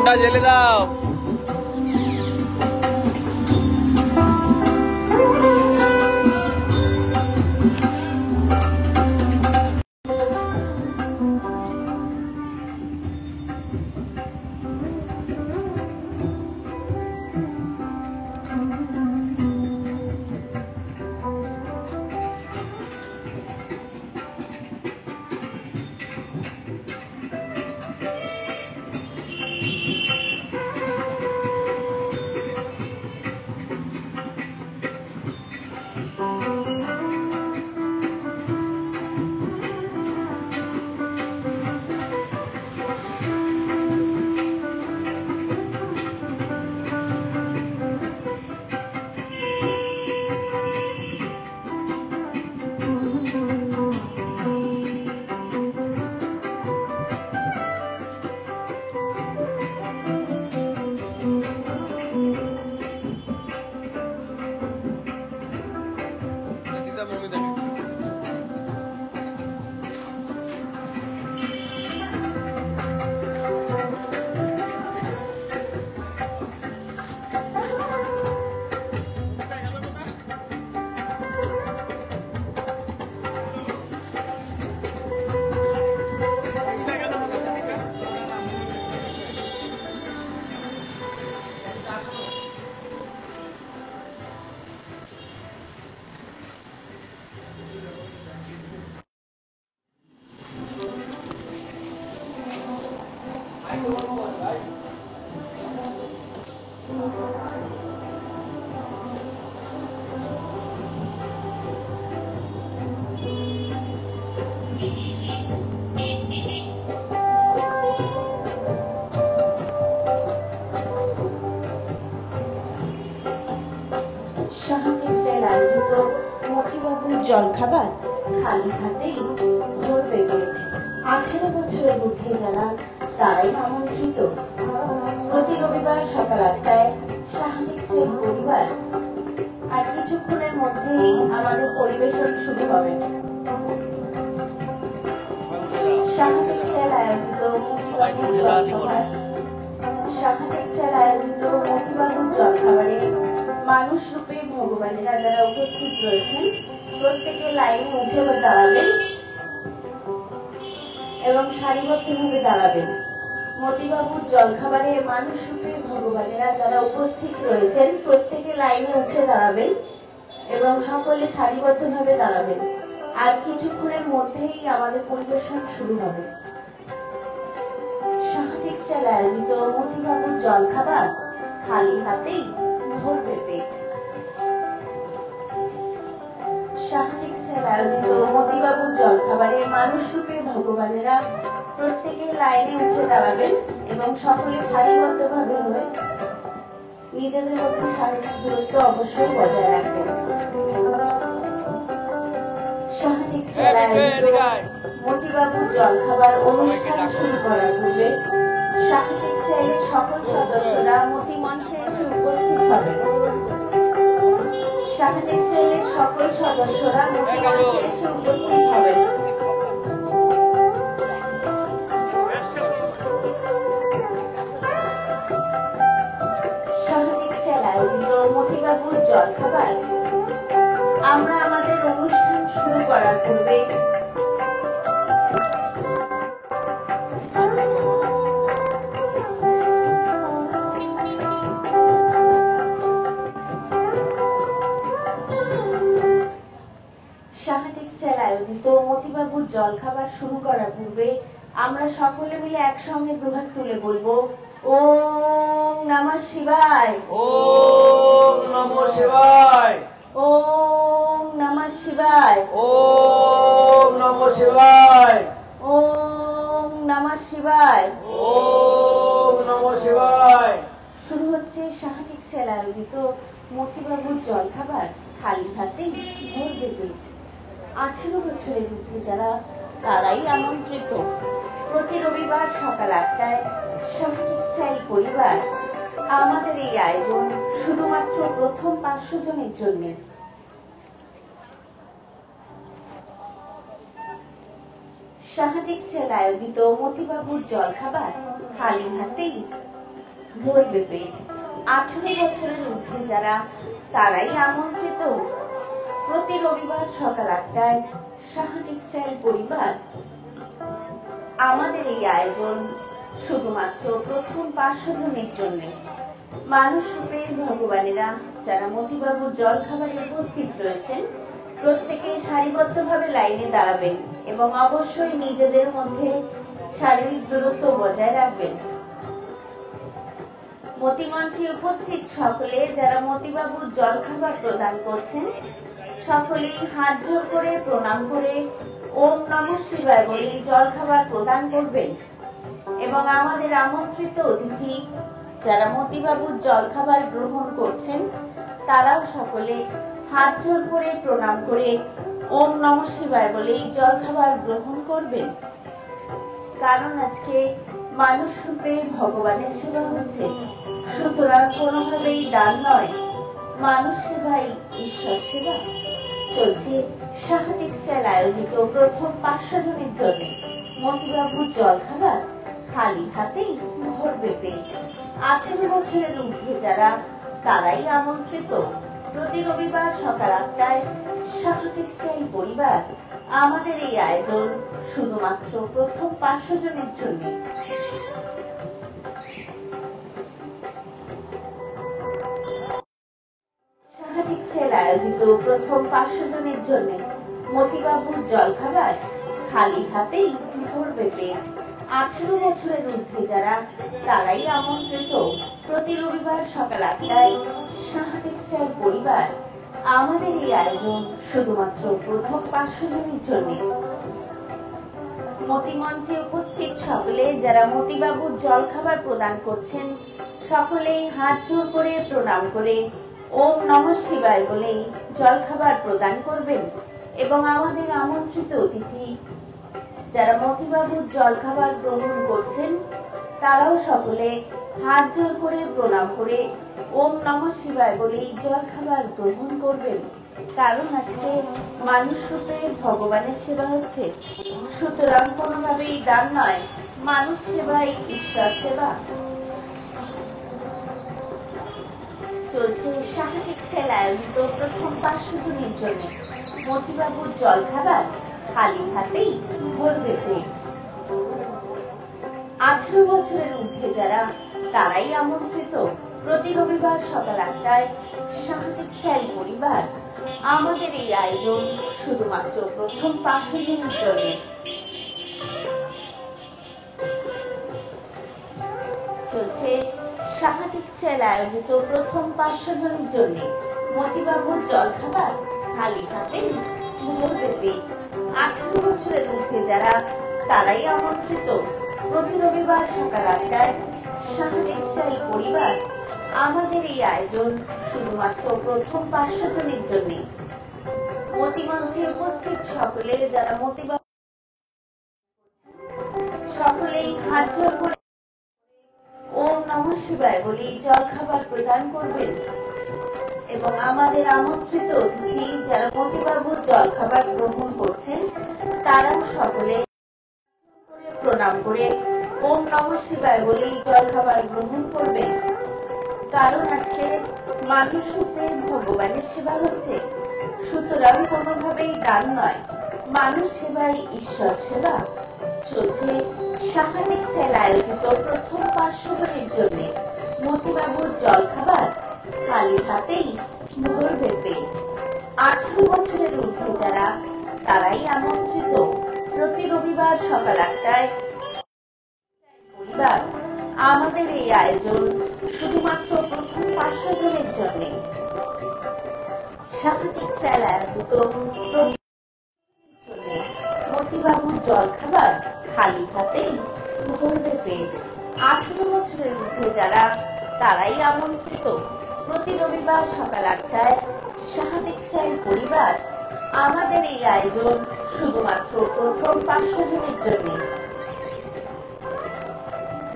আগুনটা জ্বেলে দাও। জলখাবার খালি হাতেই ভরবে পেট। 18 বছরের ঊর্ধ্বে যারা তারাই আমন্ত্রিত। প্রতি রবিবার সকাল 8টায় সাহা টেক্সটাইল পরিবার। আর কিছুক্ষণের মধ্যেই আমাদের পরিবেশন শুরু হবে। সাহা টেক্সটাইল আয়োজিত মতিবাবুর জলখাবারে মানুষ রূপে ভগবানেরা যারা উপস্থিত রয়েছেন প্রত্যেকে লাইনে উঠে দাঁড়াবেন এবং সারিবদ্ধভাবে দাঁড়াবেন। মতিবাবুর জলখাবারে মানুষ রূপে ভগবানেরা যারা উপস্থিত রয়েছেন প্রত্যেকে লাইনে উঠে দাঁড়াবেন এবং সকলে সারিবদ্ধভাবে দাঁড়াবেন। আর কিছুক্ষণের মধ্যেই আমাদের পরিবেশন শুরু হবে। সাহা টেক্সটাইল আয়োজিত মতিবাবুর জলখাবার খালি হাতেই ভরবে পেট। সাহা টেক্সটাইল আয়োজিত মতিবাবুর জলখাবারে মানুষ রূপে ভগবানেরা প্রত্যেকে লাইনে উঠে দাঁড়াবেন এবং সকলে সারিবদ্ধভাবে হয়ে নিজেদের মধ্যে শারীরিক দূরত্ব অবশ্যই বজায় রাখবেন। সাহা টেক্সটাইল আয়োজিত মতিবাবুর জলখাবার অনুষ্ঠান শুরু করার পূর্বে সাহা টেক্সটাইলের সকল সদস্যরা মতি মঞ্চে এসে উপস্থিত হবেন। সাহা টেক্সটাইলের সকল সদস্যরা মতি মঞ্চে এসে উপস্থিত হবেন। সাহা টেক্সটাইল আয়োজিত মতিবাবুর জলখাবার আমরা আমাদের অনুষ্ঠান শুরু করার পূর্বে মতিবাবুর জলখাবার শুরু করার পূর্বে আমরা সকলে মিলে একসঙ্গে দুহাত তুলে বলবো ওম নমঃ শিবায়, ওম নমঃ শিবায়, ওম নমঃ শিবায়, ওম নমঃ শিবায়, ওম নমঃ শিবায়, ওম নমঃ শিবায়। শুরু হচ্ছে সাহা টেক্সটাইল আয়োজিত মতিবাবুর জলখাবার খালি হাতেই ভরবে পেট। 18 বছরের ঊর্ধ্বে যারা তারাই আমন্ত্রিত। প্রতি রবিবার সকাল 8টায় সাহা টেক্সটাইল পরিবার আমাদের এই আয়োজন শুধুমাত্র প্রথম 500 জনের জন্য। সাহা টেক্সটাইল আয়োজিত মতিবাবুর জলখাবার খালি হাতেই ভরবে পেট। 18 বছরের ঊর্ধ্বে যারা তারাই আমন্ত্রিত। প্রতি রবিবার সকাল 8টায় সাহা টেক্সটাইল পরিবার আমাদের এই আয়োজন শুধুমাত্র প্রথম 500 জনের জন্য। মানুষ রূপে ভগবানেরা যারা মতিবাবুর জলখাবারে উপস্থিত রয়েছেন প্রত্যেকে সারিবদ্ধভাবে লাইনে দাঁড়াবেন এবং অবশ্যই নিজেদের মধ্যে শারীরিক দূরত্ব বজায় রাখবেন। মতিমঞ্চে উপস্থিত সকলে যারা মতিবাবুর জলখাবার প্রদান করছেন সকলেই হাত জোড় করে প্রণাম করে ওম নমঃ শিবায় বলে জলখাবার প্রদান করবেন এবং আমাদের আমন্ত্রিত অতিথি যারা মতিবাবুর জলখাবার গ্রহণ করছেন তারাও সকলে হাত জোড় করে প্রণাম করে ওম নমঃ শিবায় বলে জলখাবার গ্রহণ করবেন। কারণ আজকে মানুষ রূপে ভগবানের সেবা হচ্ছে, সুতরাং কোনোভাবেই দান নয়, মানুষ সেবাই ঈশ্বর সেবা। চলছে সাহা টেক্সটাইল আয়োজিত প্রথম 500 জনের জন্য মতিবাবুর জলখাবার খালি হাতেই ভরবে পেট। 18 বছরের ঊর্ধ্বে যারা তারাই আমন্ত্রিত। প্রতি রবিবার সকাল 8টায় সাহা টেক্সটাইল পরিবার আমাদের এই আয়োজন শুধুমাত্র প্রথম 500 জনের জন্য। সাহা টেক্সটাইল আয়োজিত প্রথম 500 জনের জন্য মতিবাবুর জলখাবার খালি হাতেই ভরবে পেট। 18 বছরের ঊর্ধ্বে যারা তারাই আমন্ত্রিত। প্রতি রবিবার সকাল 8টায় সাহা টেক্সটাইল পরিবার আমাদের এই আয়োজন শুধুমাত্র প্রথম 500 জনের জন্য। মতিমঞ্চে উপস্থিত সকলে যারা মতিবাবুর জলখাবার প্রদান করছেন সকলেই হাত জোড় করে প্রণাম করে ওম নমঃ শিবায় বলে জলখাবার প্রদান করবেন এবং আমাদের আমন্ত্রিত অতিথি যারা মতিবাবুর জলখাবার গ্রহণ করছেন তারাও সকলে হাত জোড় করে প্রণাম করে ওম নমঃ শিবায় বলে জলখাবার গ্রহণ করবেন। কারণ আজকে মানুষ রূপে ভগবানের সেবা হচ্ছে, সুতরাং কোনোভাবেই দান নয়, মানুষ সেবাই ঈশ্বর সেবা। চলছে সাহা টেক্সটাইল আয়োজিত প্রথম 500 জনের জন্য মতিবাবুর জলখাবার খালি হাতেই ভরবে পেট। 18 বছরের ঊর্ধ্বে যারা তারাই আমন্ত্রিত। প্রতি রবিবার সকাল 8টায় সাহা টেক্সটাইল পরিবার আমাদের এই আয়োজন শুধুমাত্র প্রথম 500 জনের জন্য। চলছে সাহা টেক্সটাইল আয়োজিত প্রথম 500 জনের জন্য মতিবাবুর জলখাবার খালি হাতেই ভরবে পেট। 18 বছরের ঊর্ধ্বে যারা তারাই আমন্ত্রিত। প্রতি রবিবার সকাল 8টায় সাহা টেক্সটাইল পরিবার আমাদের এই আয়োজন শুধুমাত্র প্রথম 500 জনের জন্য। মতিমঞ্চে উপস্থিত সকলে যারা মতিবাবু সকলেই হাত জোড় করে ওম নমঃ শিবায় বলে জলখাবার প্রদান করবেন এবং আমাদের আমন্ত্রিত অতিথি যারা মতিবাবুর জলখাবার গ্রহণ করছেন তারাও সকলে প্রণাম করে ওম নমঃ শিবায় বলে জলখাবার গ্রহণ করবেন। কারণ আজকে মানুষ রূপে ভগবানের সেবা হচ্ছে, সুতরাং কোনোভাবেই দান নয়, মানুষ সেবাই ঈশ্বর সেবা। চলছে সাহা টেক্সটাইল আয়োজিত প্রথম 500 জনের জন্য মতিবাবুর জলখাবার খালি হাতেই ভরবে পেট। 18 বছরের ঊর্ধ্বে যারা তারাই আমন্ত্রিত। প্রতি রবিবার সকাল 8টায় পরিবার আমাদের এই আয়োজন শুধুমাত্র প্রথম 500 জনের জন্য। সাহা টেক্সটাইল আয়োজিত মতিবাবুর জলখাবার খালি হাতেই ভরবে পেট। 18 বছরের ঊর্ধ্বে যারা তারাই আমন্ত্রিত। প্রতি রবিবার সকাল 8টায় সাহা টেক্সটাইল পরিবার আমাদের এই আয়োজন শুধুমাত্র প্রথম 500 জনের জন্য।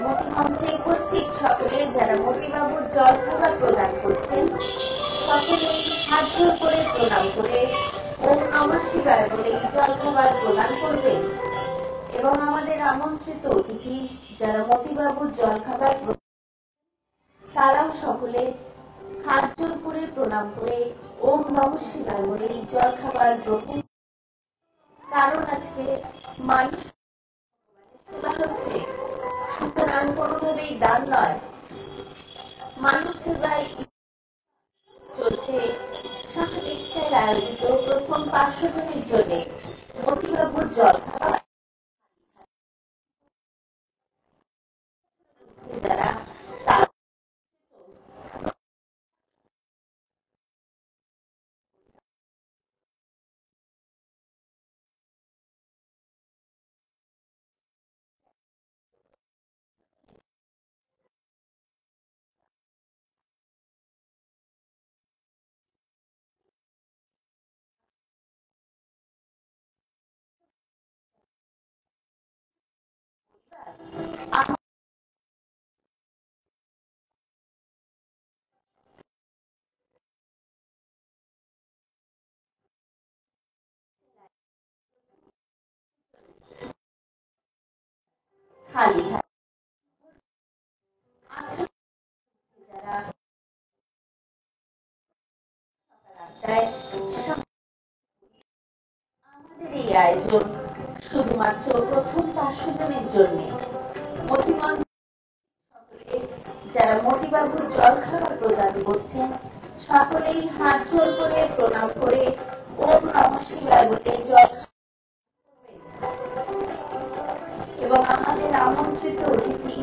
মতিমঞ্চে উপস্থিত সকলে যারা মতিবাবুর জলখাবার প্রদান করছেন সকলেই হাত জোড় করে প্রণাম করে ওম নমঃ শিবায় বলে জলখাবার প্রদান করবেন এবং আমাদের আমন্ত্রিত অতিথি যারা মতিবাবুর জলখাবার তারাও সকলে হাত জোর করে প্রণাম করে ওম নমঃ শিবায় বলে জলখাবার গ্রহণ। কারণ আজকে মানুষ সেবা হচ্ছে, সুতরাং কোনোভাবেই দান নয়, মানুষ সেবায় চলছে। শাহ টেক্সটাইল আয়োজিত প্রথম 500 জনের জন্য মতিবাবুর জলখাবার যারা খালি হাত যারা আমাদের এই আয়োজন শুধুমাত্র প্রথম 500 জনের জন্য। যারা মতিবাবুর জলখাবার প্রদান করছেন সকলেই হাত জোর করে প্রণাম করে ওম নমঃ শিবায় বলে জল। এবং আমাদের আমন্ত্রিত অতিথি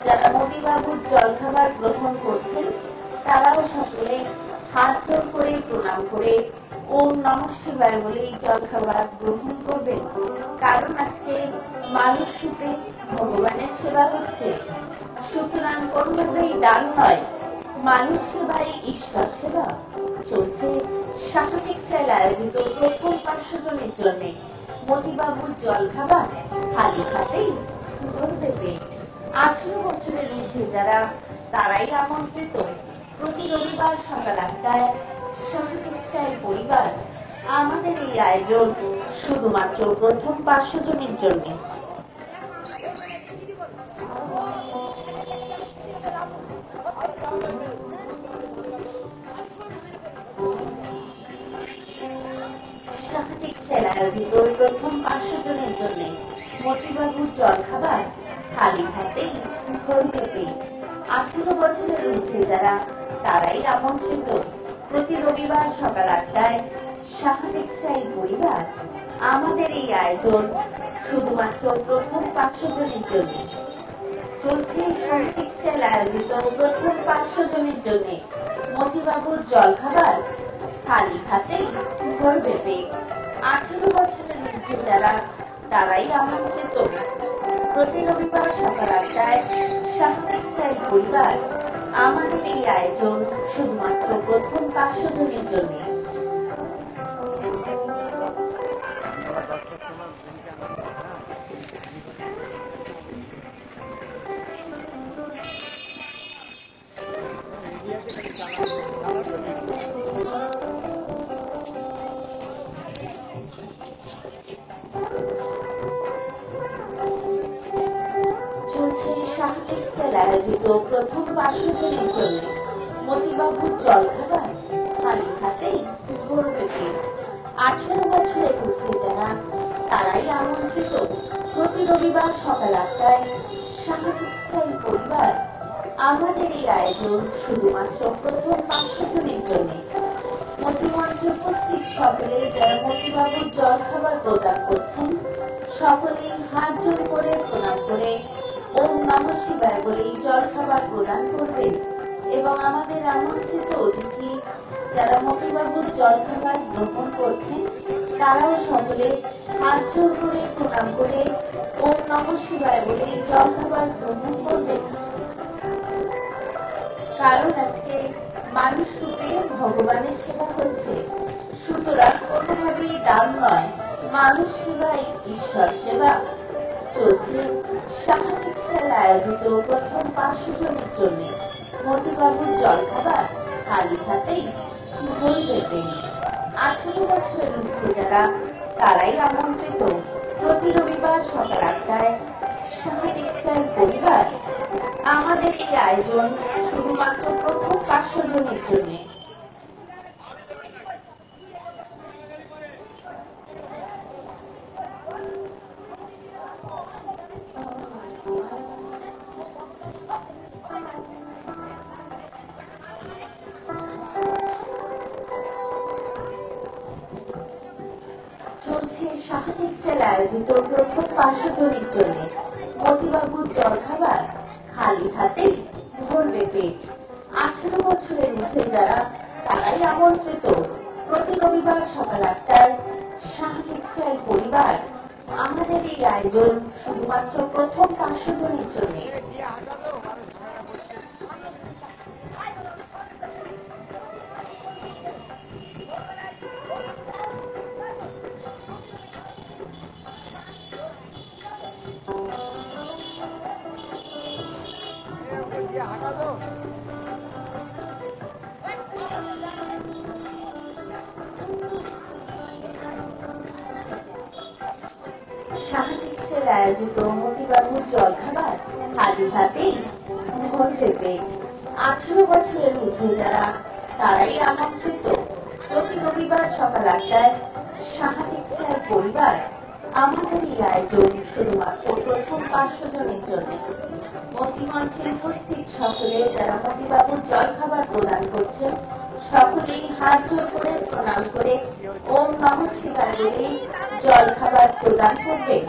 যারা মতিবাবুর জলখাবার গ্রহণ করছেন তারাও সকলে হাত জোর করে প্রণাম করে ওম নমঃ শিবায় বলে জলখাবার গ্রহণ করবেন। কারণ আজকে মানুষ রূপে ভগবানের সেবা হচ্ছে, সুতরাং কোনোভাবেই দান নয়, মানুষ সেবাই ঈশ্বর সেবা চলছে। শাহ টেক্সটাইল আয়োজিত প্রথম 500 জনের জন্য মতিবাবুর জলখাবার খালি হাতেই ভরবে পেট। 18 বছরের ঊর্ধ্বে যারা তারাই আমন্ত্রিত। প্রতি রবিবার সকাল 8টায় শাহ টেক্সটাইল পরিবার আমাদের এই আয়োজন শুধুমাত্র প্রথম 500 জনের জন্য। শাহ টেক্সটাইল আয়োজিত প্রথম 500 জনের জন্য মতিবাবুর জলখাবার খালি হাতেই ভরবে পেট। 18 বছরের ঊর্ধ্বে যারা তারাই আমন্ত্রিত। প্রতি রবিবার সকাল 8টায় শাহ টেক্সটাইল পরিবার আমাদের এই আয়োজন শুধুমাত্র প্রথম 500 জনের জন্য চলছে। শাহ টেক্সটাইল আয়োজিত প্রথম 500 জনের জন্য মতিবাবুর জলখাবার খালি হাতেই ভরবে পেট। 18 বছরের ঊর্ধ্বে যারা তারাই আমন্ত্রিত। প্রতি রবিবার সকাল 8টায় শাহ টেক্সটাইল পরিবার আমাদের এই আয়োজন শুধুমাত্র প্রথম 500 জনের জন্য। শাহ টেক্সটাইল আয়োজিত প্রথম 500 জনের জন্য মতিবাবুর জলখাবার খালি হাতেই ভরবে পেট। 18 বছরের ঊর্ধ্বে যারা তারাই আমন্ত্রিত। প্রতি রবিবার সকাল 8টায় শাহ টেক্সটাইল পরিবার আমাদের এই আয়োজন শুধুমাত্র প্রথম 500 জনের জন্য। মতিমঞ্চে উপস্থিত সকলে যারা মতিবাবুর জলখাবার প্রদান করছেন সকলেই হাত জোর করে প্রণাম করে ওম নমঃ শিবায় বলে জলখাবার প্রদান করবেন। এবং আমাদের আমন্ত্রিত অতিথি যারা মতিবাবুর জলখাবার গ্রহণ করছেন তারাও সকলে হাত জোর করে প্রণাম করে ওম নমঃ শিবায় বলে জলখাবার গ্রহণ করবেন। কারণ আজকে মানুষ রূপে ভগবানের সেবা হচ্ছে, সুতরাং কোনোভাবেই দান নয়, মানুষ সেবাই ঈশ্বর সেবা চলছে। শাহ টেক্সটাইল আয়োজিত প্রথম 500 জনের জন্য মতিবাবুর জলখাবার খালি হাতেই ভরবে পেট। 18 বছরের ঊর্ধ্বে যারা তারাই আমন্ত্রিত। প্রতি রবিবার সকাল 8টায় শাহ টেক্সটাইল পরিবার আমাদের এই আয়োজন শুধুমাত্র প্রথম 500 জনের জন্য। চলছে সাহা টেক্সটাইল আয়োজিত প্রথম 500 জনের জন্য মতিবাবুর জলখাবার খালি হাতে ভরবে পেট। 18 বছরের মধ্যে যারা তারাই আমন্ত্রিত। প্রতি রবিবার সকাল 8টায় সাহা টেক্সটাইল পরিবার আমাদের এই আয়োজন শুধুমাত্র প্রথম 500 জনের জন্য। সাহা টেক্সটাইল আয়োজিত মতিবাবুর জলখাবার খালি হাতেই ভরবে পেট। 18 বছরের ঊর্ধ্বে যারা তারাই আমন্ত্রিত। প্রতি রবিবার সকাল 8টায় সাহা টেক্সটাইল পরিবার আমাদের এই আয়োজন শুধুমাত্র প্রথম 500 জনের জন্য। মতিমঞ্চে উপস্থিত সকলে যারা মতিবাবুর জলখাবার প্রদান করছেন সকলেই হাত জোড় করে প্রণাম করে ওম নমঃ শিবায় বলে জলখাবার প্রদান করবেন।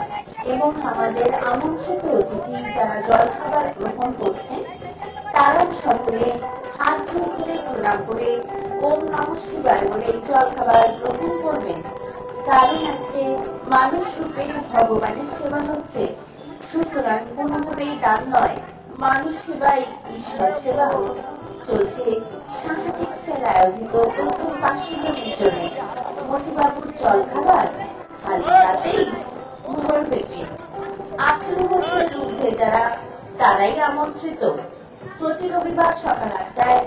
এবং আমাদের আমন্ত্রিত অতিথি যারা জলখাবার গ্রহণ করছেন তারাও সকলে হাত জোড় করে প্রণাম করে ওম নমঃ শিবায় বলে জলখাবার গ্রহণ করবেন। কারণ আজকে মানুষ রূপে ভগবানের সেবা হচ্ছে, সুতরাং কোনোভাবেই দান নয়, মানুষ সেবাই ঈশ্বর সেবা। চলছে সাহা টেক্সটাইল আয়োজিত প্রথম 500 জনের জন্য মতিবাবুর জলখাবার খালি হাতেই ভরবে পেট। 18 বছরের ঊর্ধ্বে যারা তারাই আমন্ত্রিত। প্রতি রবিবার সকাল 8টায়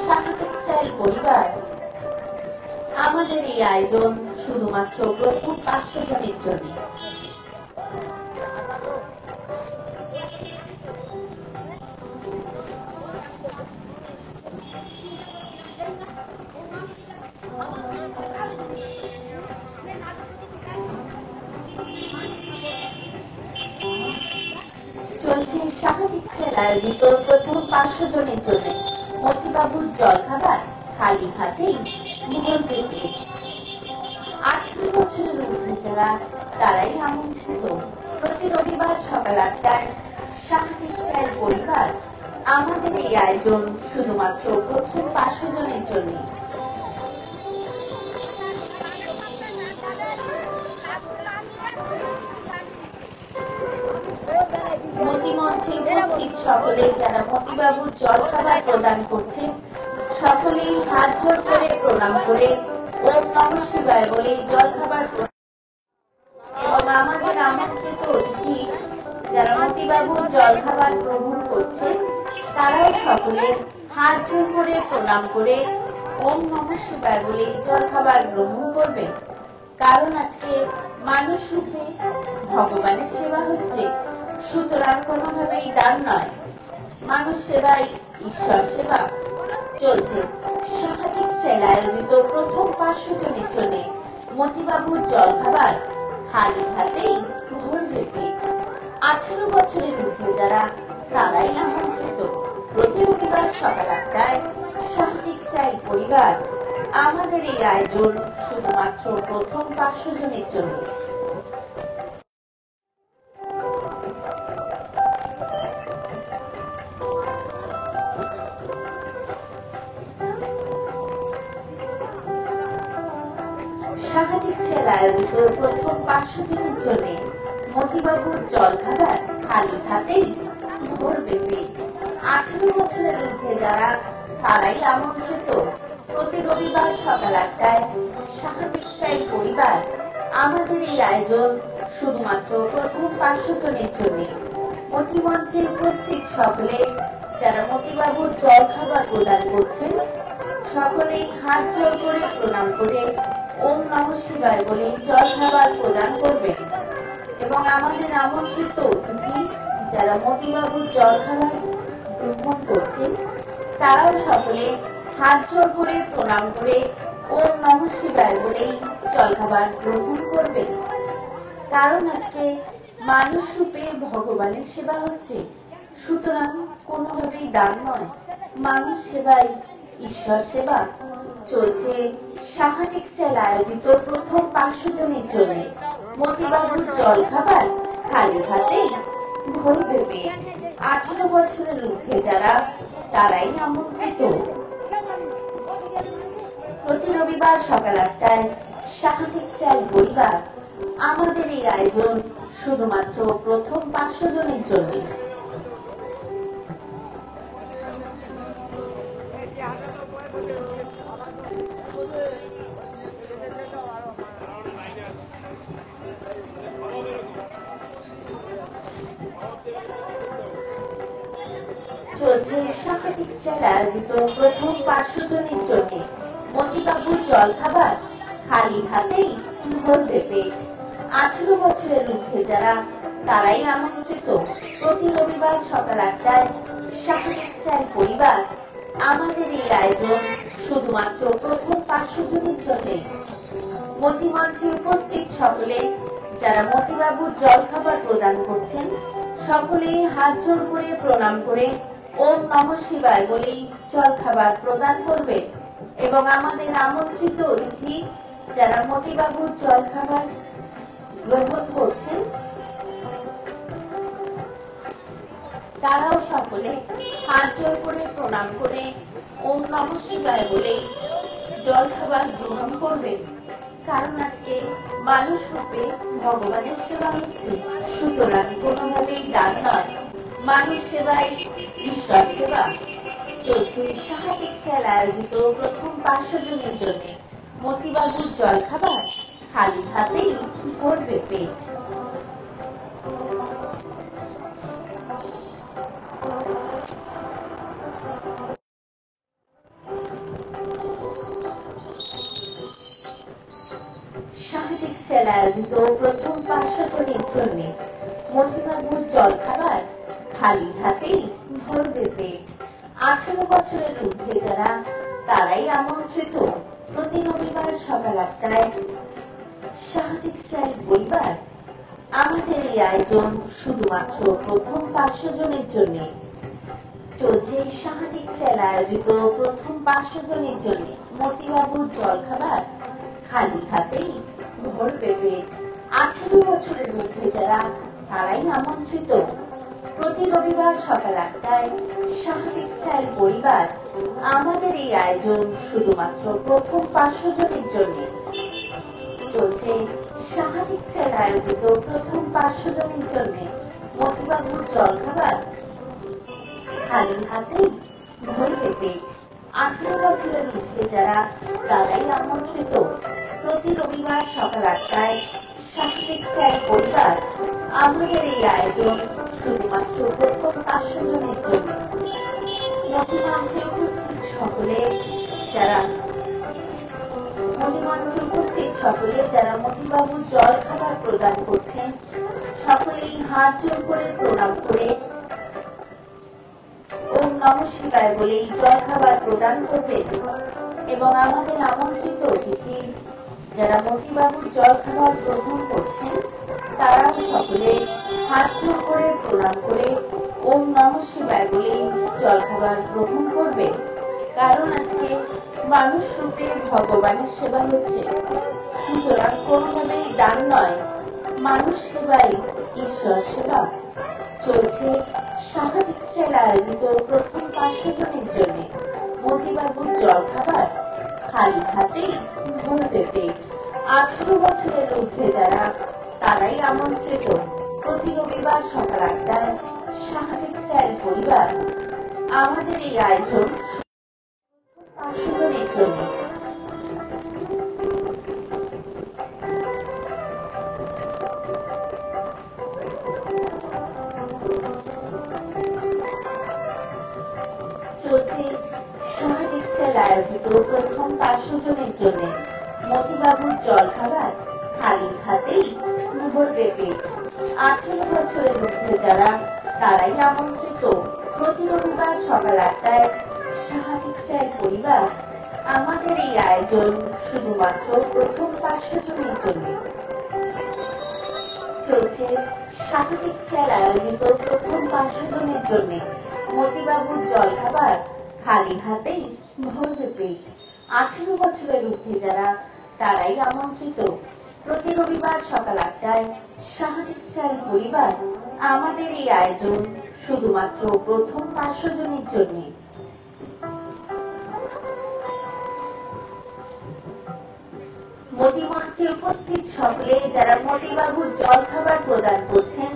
সাহা টেক্সটাইল পরিবার আমাদের এই আয়োজন শুধুমাত্র প্রথম 500 জনের জন্য। চলছে সাহা টেক্সটাইল আয়োজিত প্রথম 500 জনের জন্য মতিবাবুর জলখাবার খালি হাতেই ভরবে পেট। 18 বছরের ঊর্ধ্বে যারা তারাই আমন্ত্রিত। প্রতি রবিবার সকাল 8টায় সাহা টেক্সটাইল পরিবার আমাদের এই আয়োজন শুধুমাত্র প্রথম 500 জনের জন্য। মতিমঞ্চে উপস্থিত সকলে যারা মতিবাবুর জলখাবার প্রদান করছেন সকলেই হাত জোড় করে প্রণাম করে ওম নমঃ শিবায় বলে জলখাবার এবং আমাদের আমন্ত্রিত অতিথি যারা মতিবাবুর জলখাবার গ্রহণ করছেন তারাও সকলে হাত জোড় করে প্রণাম করে ওম নমঃ শিবায় বলে জলখাবার গ্রহণ করবেন। কারণ আজকে মানুষ রূপে ভগবানের সেবা হচ্ছে, সুতরাং কোনোভাবেই দান নয়, মানুষ সেবাই ঈশ্বর সেবা। চলছে সাহা টেক্সটাইল আয়োজিত প্রথম 500 জনের জন্য মতিবাবুর জলখাবার খালি হাতেই ভরবে পেট। 18 বছরের ঊর্ধ্বে যারা তারাই আমন্ত্রিত। প্রতি রবিবার সকাল 8টায় সাহা টেক্সটাইল পরিবার আমাদের এই আয়োজন শুধুমাত্র প্রথম 500 জনের জন্য। সাহা টেক্সটাইল আয়োজিত প্রথম 500 জনের জন্য মতিবাবুর জলখাবার খালি হাতেই ভরবে পেট। 18 বছরের ঊর্ধ্বে যারা তারাই আমন্ত্রিত। প্রতি রবিবার সকাল 8টায় সাহা টেক্সটাইল পরিবার আমাদের এই আয়োজন শুধুমাত্র প্রথম 500 জনের জন্য। মতিমঞ্চে উপস্থিত সকলে যারা মতিবাবুর জলখাবার প্রদান করছেন সকলেই হাত জোড় করে প্রণাম করে ওম নমঃ শিবায় বলে জলখাবার প্রদান করবেন। এবং আমাদের আমন্ত্রিত অতিথি যারা মতিবাবুর জলখাবার গ্রহণ করছেন তারাও সকলে হাত জোড় করে প্রণাম করে ওম নমঃ শিবায় বলেই জলখাবার গ্রহণ করবে। কারণ আজকে মানুষ রূপে ভগবানের সেবা হচ্ছে, সুতরাং কোনোভাবেই দান নয়, মানুষ সেবাই ঈশ্বর সেবা। চলছে সাহা টেক্সটাইল আয়োজিত প্রথম 500 জনের জন্য মতিবাবুর জলখাবার খালি হাতেই ভরবে পেট। 18 বছরের ঊর্ধ্বে যারা তারাই আমন্ত্রিত। প্রতি রবিবার সকাল 8টায় সাহা টেক্সটাইল পরিবার আমাদের এই আয়োজন শুধুমাত্র প্রথম 500 জনের জন্য। চলছে সাহা টেক্সটাইল আয়োজিত প্রথম 500 জনের জন্য মতিবাবুর জলখাবার খালি হাতেই ভরবে পেট। 18 বছরের ঊর্ধ্বে যারা তারাই আমন্ত্রিত। প্রতি রবিবার সকাল 8টায় সাহা টেক্সটাইল পরিবার আমাদের এই আয়োজন শুধুমাত্র প্রথম 500 জনের জন্য। মতিমঞ্চে উপস্থিত সকলে যারা মতিবাবুর জলখাবার প্রদান করছেন সকলেই হাত জোড় করে প্রণাম করে ওম নমঃ শিবায় বলেই জলখাবার প্রদান করবে। এবং আমাদের আমন্ত্রিত অতিথি যারা মতিবাবুর জলখাবার গ্রহণ করছেন তারাও সকলে হাত জোড় করে প্রণাম করে ওম নমঃ শিবায় বলেই জলখাবার গ্রহণ করবে। কারণ আজকে মানুষ রূপে ভগবানের সেবা হচ্ছে, সুতরাং কোনোভাবেই দান নয়, মানুষ সেবাই ঈশ্বর সেবা। চলছে সাহা টেক্সটাইল আয়োজিত প্রথম 500 জনের জন্য মতিবাবুর জলখাবার খালি হাতেই ভরবে পেট। সাহা টেক্সটাইল আয়োজিত প্রথম 500 জনের জন্য মতিবাবুর জলখাবার খালি হাতেই ভরবে পেট। 18 বছরের ঊর্ধ্বে যারা তারাই আমন্ত্রিত। প্রতি রবিবার সকাল 8টায় সাহা টেক্সটাইল পরিবার আমাদের এই আয়োজন শুধুমাত্র প্রথম 500 জনের জন্য। চলছে সাহা টেক্সটাইল আয়োজিত প্রথম 500 জনের জন্য মতিবাবুর জলখাবার খালি হাতেই ভরবে পেট। 18 বছরের ঊর্ধ্বে যারা তারাই আমন্ত্রিত। প্রতি রবিবার সকাল 8টায় সাহা টেক্সটাইল পরিবার আমাদের এই আয়োজন শুধুমাত্র প্রথম 500 জনের জন্য। চলছে সাহা টেক্সটাইল আয়োজিত প্রথম 500 জনের জন্য মতিবাবুর জলখাবার খালি হাতেই ভরবে পেট। 18 বছরের ঊর্ধ্বে যারা তারাই আমন্ত্রিত। প্রতি রবিবার সকাল 8টায় সাহা টেক্সটাইল পরিবার আমাদের এই আয়োজন শুধুমাত্র প্রথম 500 জনের জন্য। মতিমঞ্চে উপস্থিত সকলে যারা মতিবাবুর জলখাবার প্রদান করছেন সকলেই হাত জোড় করে প্রণাম করে ওম নমঃ শিবায় বলেই জলখাবার প্রদান করবে। এবং আমাদের আমন্ত্রিত অতিথি যারা মতিবাবুর জলখাবার গ্রহণ করছেন তারাও সকলে হাত জোড় করে প্রণাম করে ওম নমঃ শিবায় বলেই জলখাবার গ্রহণ করবে। কারণ আজকে মানুষ রূপে ভগবানের সেবা হচ্ছে, সুতরাং কোনোভাবেই দান নয়, মানুষ সেবাই ঈশ্বর সেবা। চলছে সাহা টেক্সটাইল আয়োজিত প্রথম 500 জনের জন্য মতিবাবুর জলখাবার খালি হাতেই ভরবে পেট। 18 বছরের ঊর্ধ্বে যারা তারাই আমন্ত্রিত। প্রতি রবিবার সকাল 8টায় সাহা টেক্সটাইল পরিবার আমাদের এই আয়োজন 500 জনের জন্য। চলছে সাহা টেক্সটাইল আয়োজিত প্রথম 500 জনের জন্য মতিবাবুর জলখাবার খালি হাতেই ভরবে পেট। 18 বছরের ঊর্ধ্বে যারা তারাই আমন্ত্রিত। প্রতি রবিবার সকাল 8টায় সাহা টেক্সটাইল পরিবার আমাদের এই আয়োজন শুধুমাত্র প্রথম 500 জনের জন্য। চলছে সাহা টেক্সটাইল আয়োজিত প্রথম 500 জনের জন্য মতিবাবুর জলখাবার খালি হাতেই ভরবে পেট। 18 বছরের ঊর্ধ্বে যারা তারাই আমন্ত্রিত। প্রতি রবিবার সকাল 8টায় সাহা টেক্সটাইল পরিবার আমাদের এই আয়োজন শুধুমাত্র প্রথম 500 জনের জন্য। মতিমঞ্চে উপস্থিত সকলে যারা মতিবাবুর জলখাবার প্রদান করছেন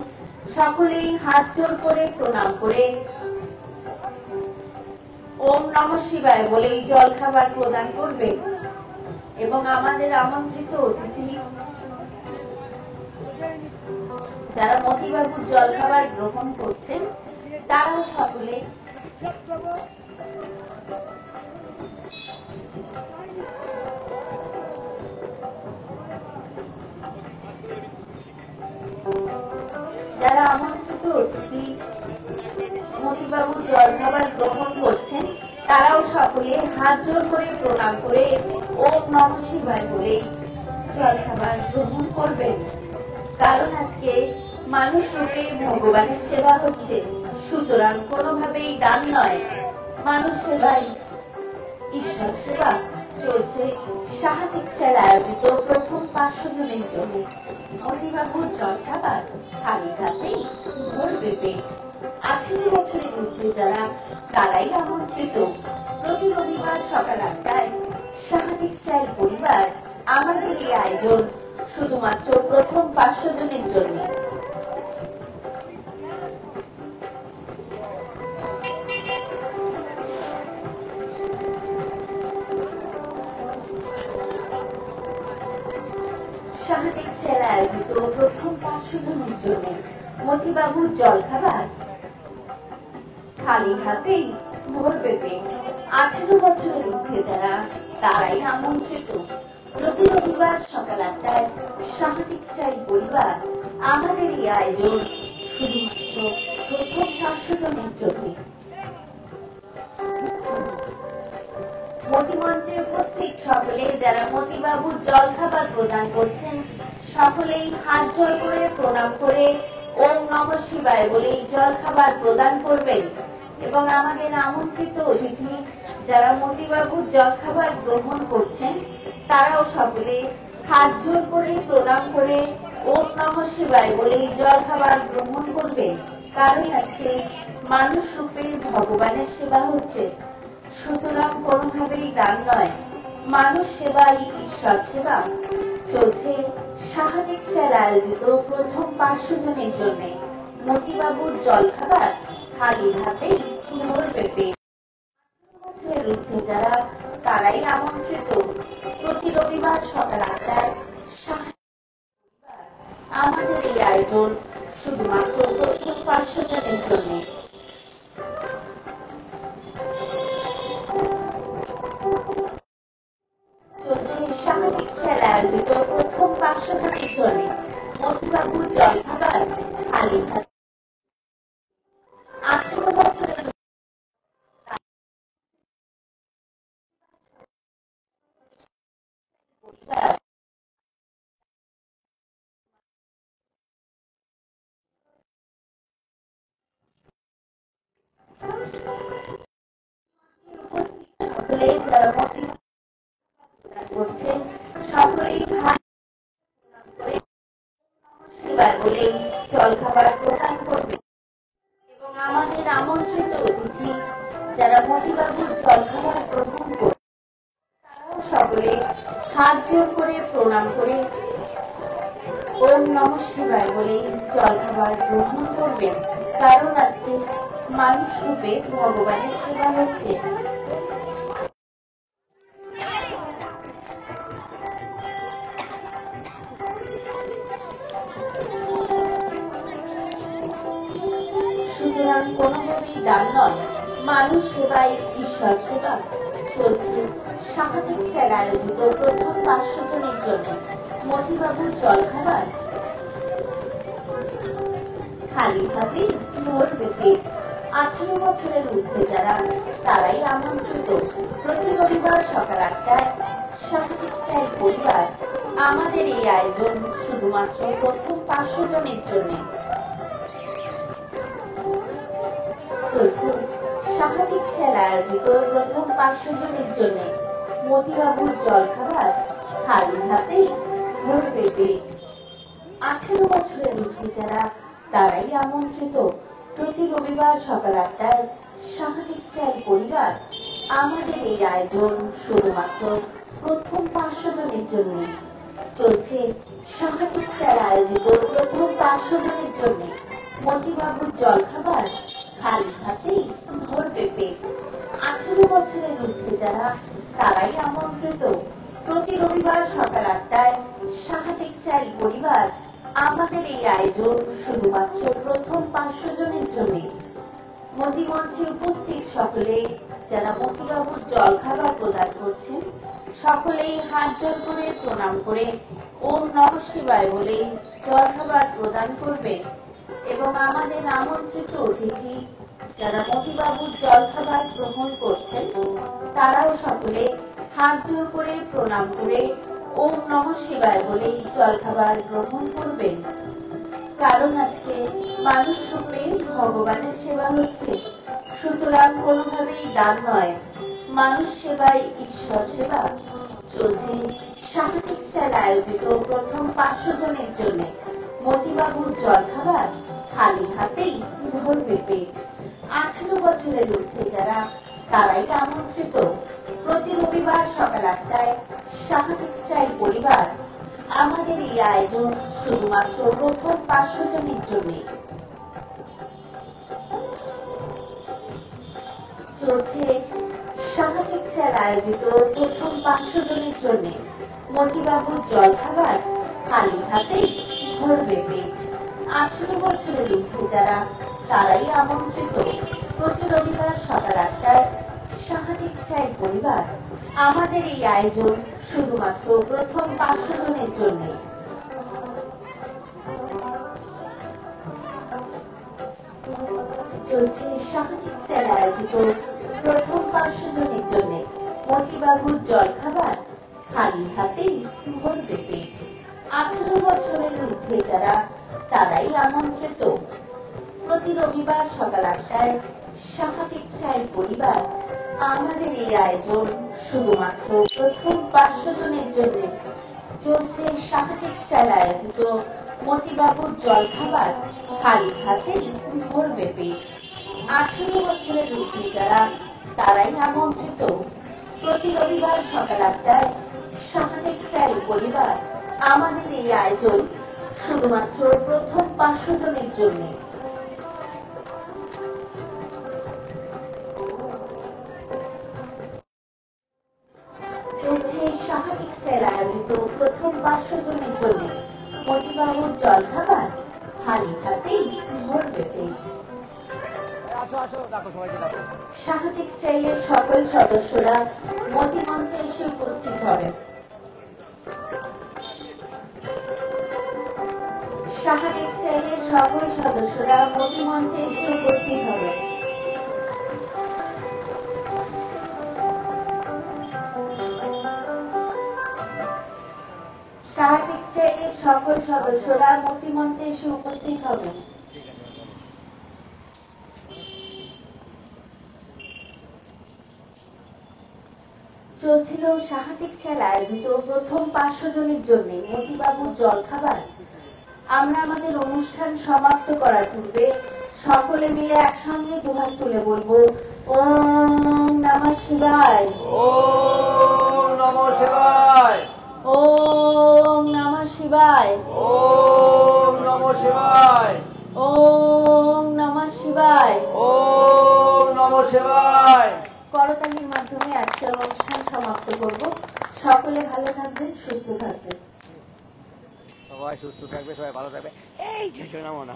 সকলেই হাত জোড় করে প্রণাম করে ওম নমঃ শিবায় বলেই জলখাবার প্রদান করবে এবং আমাদের আমন্ত্রিত অতিথি যারা মতিবাবুর জলখাবার গ্রহণ করছেন তারাও সকলে যারা আমন্ত্রিত অতিথি মতিবাবুর জলখাবার গ্রহণ করছেন তারাও সকলে হাত জোড় করে প্রণাম করে ওম নমঃ শিবায় বলেই জলখাবার গ্রহণ করবেন। কারণ আজকে মানুষ রূপে ভগবানের সেবা হচ্ছে, সুতরাং কোনোভাবেই দান নয়, মানুষ সেবাই ঈশ্বর সেবা। চলছে সাহা টেক্সটাইল আয়োজিত প্রথম 500 জনের জন্য মতিবাবুর জলখাবার খালি হাতেই ভরবে পেট। 18 বছরের ঊর্ধ্বে যারা তারাই আমন্ত্রিত। প্রতি রবিবার সকাল 8টায় সাহা টেক্সটাইল পরিবার আমাদের এই আয়োজন শুধুমাত্র প্রথম 500 জনের জন্য। সাহা টেক্সটাইল আয়োজিত প্রথম 500 জনের জন্য মতিবাবুর জলখাবার খালি হাতেই ভরবে পেট। 18 বছরের ঊর্ধ্বে যারা তারাই আমন্ত্রিত। প্রতি রবিবার সকাল 8টায় সাহা টেক্সটাইল পরিবার আমাদের এই আয়োজন শুধুমাত্র প্রথম 500 জনের জন্য। মতিমঞ্চে উপস্থিত সকলে যারা মতিবাবুর জলখাবার প্রদান করছেন সকলেই হাত জোড় করে প্রণাম করে ওম নমঃ শিবায় বলেই জলখাবার প্রদান করবেন এবং আমাদের আমন্ত্রিত অতিথি যারা মতিবাবুর জলখাবার গ্রহণ করছেন তারাও সকলে হাত জোড় করে প্রণাম করে ওম নমঃ শিবায় বলেই জলখাবার গ্রহণ করবেন। কারণ আজকে মানুষ রূপে ভগবানের সেবা হচ্ছে, সুতরাং কোনোভাবেই দান নয়, মানুষ সেবাই ঈশ্বর সেবা। চলছে সাহা টেক্সটাইল আয়োজিত প্রথম 500 জনের জন্য মতিবাবুর জলখাবার খালি হাতেই ভরবে পেট। বছরের ঊর্ধ্বে যারা তারাই আমন্ত্রিত। প্রতি রবিবার সকাল 8টায় সাহা আমাদের এই আয়োজন শুধুমাত্র প্রথম 500 জনের জন্য। চলছে সাহা টেক্সটাইল আয়োজিত প্রথম 500 জনের জন্য মতিবাবুর জলখাবার খালি হাতে। 18 বছরের সকলে যারা মতিবাবুর করছেন সকলেই বলেই জলখাবার প্রদান করবে এবং আমাদের আমন্ত্রিত অতিথি যারা মতিবাবুর জলখাবার গ্রহণ করবে তারাও সকলে হাত জোড় করে প্রণাম করে ওম নমঃ শিবায় বলে জলখাবার গ্রহণ করবেন। কারণ আজকে মানুষ রূপে ভগবানের সেবা হচ্ছে। সুতরাং কোনোভাবেই দান নয়, মানুষ সেবাই ঈশ্বর সেবা। চলছে সাহা টেক্সটাইল আয়োজিত প্রথম 500 জনের জন্য মতিবাবুর জলখাবার খালি হাতেই ভরবে পেট। 18 বছরের ঊর্ধ্বে যারা তারাই আমন্ত্রিত। আমন্ত্রিত প্রতি রবিবার সকাল 8টায় শাহা টেক্সটাইল পরিবার আমাদের এই আয়োজন শুধুমাত্র প্রথম 500 জনের জন্য চলছে। শাহা টেক্সটাইল আয়োজিত প্রথম 500 জনের জন্য মতিবাবুর জলখাবার খালি হাতে ভরবে পেট। 18 বছরের ঊর্ধ্বে যারা তারাই আমন্ত্রিত প্রতি রবিবার সকাল 8টায় শাহা টেক্সটাইল পরিবার আমাদের এই আয়োজন শুধুমাত্র প্রথম 500 জনের জন্য চলছে। শাহা টেক্সটাইল আয়োজিত প্রথম 500 জনের জন্য মতিবাবুর জলখাবার খালি হাতেই ভরবে পেট। 18 বছরের ঊর্ধ্বে যারা তারাই আমন্ত্রিত প্রতি রবিবার সকাল 8টায় শাহা টেক্সটাইল পরিবার আমাদের এই আয়োজন শুধুমাত্র প্রথম 500 জনের জন্য। মতিমঞ্চে উপস্থিত সকলে যারা মতিবাবুর জলখাবার প্রদান করছেন সকলেই হাত জোড় করে প্রণাম করে ওম নমঃ শিবায় বলে জলখাবার প্রদান করবেন এবং আমাদের আমন্ত্রিত অতিথি যারা মতিবাবুর জলখাবার গ্রহণ করছেন তারাও সকলে হাত জোড় করে প্রণাম করে ওম নমঃ শিবায় বলে জলখাবার গ্রহণ করবেন। কারণ আজকে মানুষ রূপে ভগবানের সেবা হচ্ছে, সুতরাং কোনোভাবেই দান নয়, মানুষ সেবাই ঈশ্বর সেবা চলছে। শাহা টেক্সটাইল আয়োজিত প্রথম 500 জনের জন্য মতিবাবুর জলখাবার খালি হাতেই ভরবে পেট। 18 বছরের ঊর্ধ্বে যারা তারাই আমন্ত্রিত প্রতি রবিবার সকাল 8টায় শাহা টেক্সটাইল পরিবার আমাদের এই আয়োজন শুধুমাত্র প্রথম 500 জনের জন্য চলছে। শাহা টেক্সটাইল আয়োজিত প্রথম 500 জনের জন্য মতিবাবুর জলখাবার খালি হাতেই ভরবে পেট। 18 বছরের ঊর্ধ্বে যারা তারাই আমন্ত্রিত প্রতি রবিবার সকাল 8টায় শাহা টেক্সটাইল পরিবার আমাদের এই আয়োজন শুধুমাত্র প্রথম 500 জনের জন্য চলছে। শাহা টেক্সটাইল আয়োজিত প্রথম 500 জনের জন্য মতিবাবুর জলখাবার খালি হাতেই ভরবে পেট। 18 বছরের ঊর্ধ্বে যারা তারাই আমন্ত্রিত প্রতি রবিবার সকাল 8টায় শাহা টেক্সটাইল পরিবার আমাদের এই আয়োজন শুধুমাত্র প্রথম 500 জনের জন্য চলছে। শাহা টেক্সটাইল আয়োজিত মতিবাবুর জলখাবার খালি হাতে ভরবে পেট। 18 বছরের ঊর্ধ্বে যারা তারাই আমন্ত্রিত প্রতি রবিবার সকাল 8টায় শাহা টেক্সটাইল পরিবার আমাদের এই আয়োজন শুধুমাত্র প্রথম 500 জনের জন্য চলছে। শাহা টেক্সটাইল আয়োজিত প্রথম 500 জনের জন্য মতিবাবুর জলখাবার খালি হাতেই ভরবে পেট। শাহা টেক্সটাইলের সকল সদস্যরা মতিমঞ্চে এসে উপস্থিত হবেন। শাহা টেক্সটাইলের সকল সদস্যরা মতিমঞ্চে এসে উপস্থিত হবেন। শাহা টেক্সটাইলের সকল সদস্যরা মতিমঞ্চে এসে উপস্থিত হবেন। চলছিল শাহা টেক্সটাইল আয়োজিত প্রথম 500 জনের জন্য মতিবাবুর জলখাবার। আমরা আমাদের অনুষ্ঠান সমাপ্ত করার পূর্বে সকলে মিলে একসঙ্গে দুহাত তুলে বলবো ওম নমঃ শিবায়, ওম নমঃ শিবায়, ওম নমঃ শিবায়, ওম নমঃ শিবায়, ওম নমঃ শিবায়, ওম নমঃ শিবায়। করতালির মাধ্যমে আজকের অনুষ্ঠান সমাপ্ত করব। সকলে ভালো থাকবেন, সুস্থ থাকবেন। সবাই সুস্থ থাকবে, সবাই ভালো থাকবে। এই যে শোনাবো না।